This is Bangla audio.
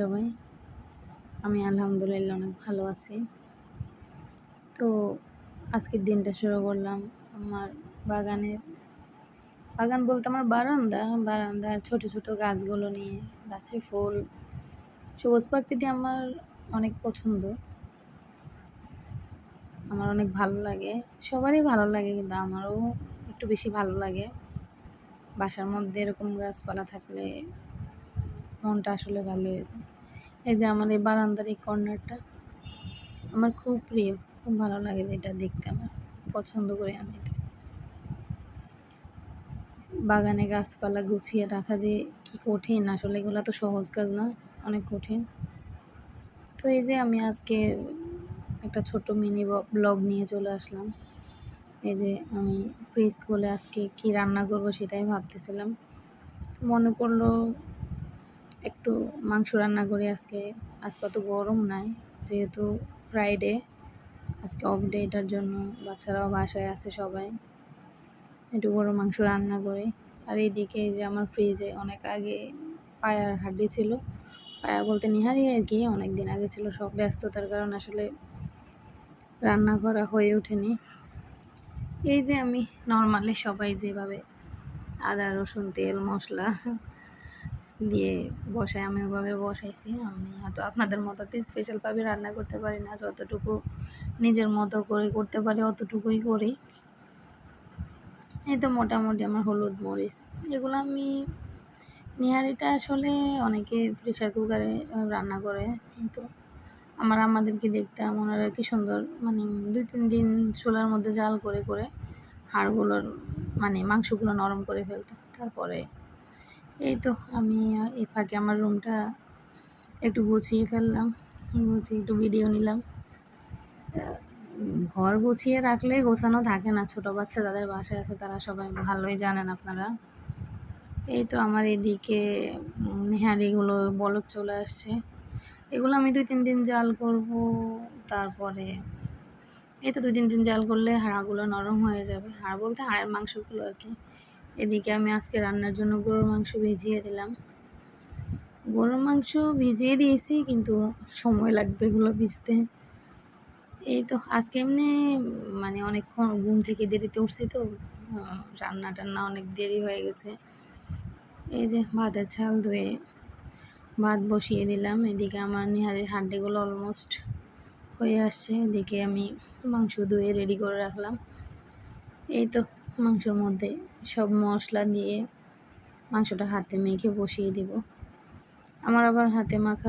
সবাই? আমি আলহামদুলিল্লাহ অনেক ভালো আছি। তো আজকের দিনটা শুরু করলাম আমার বাগান বলতে আমার বারান্দার ছোট ছোট গাছগুলো নিয়ে। গাছে ফুল, সবুজ প্রকৃতি আমার অনেক পছন্দ, আমার অনেক ভালো লাগে। সবারই ভালো লাগে, কিন্তু আমারও একটু বেশি ভালো লাগে। বাসার মধ্যে এরকম গাছপালা থাকলে মনটা আসলে ভালো হয়ে যায়। এই যে আমার এই বারান্দার এই কর্নারটা আমার খুব প্রিয়, খুব ভালো লাগে এটা দেখতে, আমার খুব পছন্দ করি আমি এটা। বাগানে গাছপালা গুছিয়ে রাখা যে কি কঠিন, আসলে এগুলো তো সহজ কাজ না, অনেক কঠিন। তো এই যে আমি আজকে একটা ছোট মিনি ব্লগ নিয়ে চলে আসলাম। এই যে আমি ফ্রিজ খুলে আজকে কি রান্না করব সেটাই ভাবতেছিলাম। তো মনে পড়লো একটু মাংস রান্না করি আজকে। আজকে অত গরম নাই, যেহেতু ফ্রাইডে, আজকে অফ ডে, এটার জন্য বাচ্চারাও বাসায় আছে সবাই। একটু গরু মাংস রান্না করে। আর এইদিকে এই যে আমার ফ্রিজে অনেক আগে পায়ার হাড্ডি ছিল, পায়া বলতে নিহারি আর কি, অনেক দিন আগে ছিল। সব ব্যস্ততার কারণে আসলে রান্না করা হয়ে ওঠেনি। এই যে আমি নর্মালি সবাই যেভাবে আদা রসুন তেল মশলা দিয়ে বসাই, আমি ওভাবে বসাইছি। আমি হয়তো আপনাদের মতো তো স্পেশালভাবে রান্না করতে পারি না, যতটুকু নিজের মতো করে করতে পারি অতটুকুই করি। এই তো মোটামুটি আমার হলুদ মরিচ এগুলো আমি, নিহারিটা আসলে অনেকে প্রেশার কুকারে রান্না করে, কিন্তু আমাদেরকে দেখতাম ওনারা কি সুন্দর, মানে 2-3 দিন চুলার মধ্যে জাল করে করে হাড়গুলোর মাংসগুলো নরম করে ফেলতো। তারপরে এই তো আমি এই ফাঁকে আমার রুমটা একটু গুছিয়ে ফেললাম, গুছিয়ে একটু ভিডিও নিলাম। ঘর গুছিয়ে রাখলে গোছানো থাকে না, ছোট বাচ্চা যাদের বাসায় আছে তারা সবাই ভালোই জানেন আপনারা। এই তো আমার এদিকে নেহারিগুলো বলক চলে আসছে, এগুলো আমি 2-3 দিন জাল করব। তারপরে এই তো 2-3 দিন জাল করলে হাড়গুলো নরম হয়ে যাবে, হাড় বলতে হাড়ের মাংসগুলো আর কি। এদিকে আমি আজকে রান্নার জন্য গরুর মাংস ভিজিয়ে দিলাম। গরুর মাংস ভিজিয়ে দিয়েছি, কিন্তু সময় লাগবে এগুলো ভিজতে। এই তো আজকে এমনি অনেকক্ষণ ঘুম থেকে দেরিতে উঠছি, তো রান্না টান্না অনেক দেরি হয়ে গেছে। এই যে ভাতের চাল ধুয়ে ভাত বসিয়ে দিলাম। এদিকে আমার নিহারির হাড্ডিগুলো অলমোস্ট হয়ে আসছে, এদিকে আমি মাংস ধুয়ে রেডি করে রাখলাম। এই তো মাংসের মধ্যে সব মশলা দিয়ে মাংসটা হাতে মেখে বসিয়ে দিব। আমার আবার হাতে মাখা